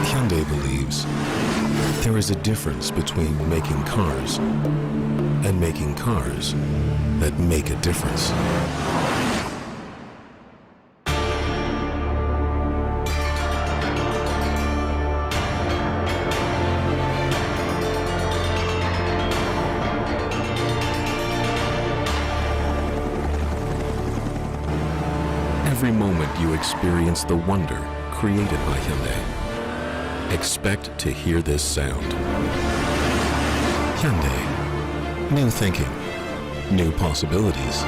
Hyundai believes there is a difference between making cars and making cars that make a difference. Every moment you experience the wonder created by Hyundai, expect to hear this sound. Hyundai. New thinking. New possibilities.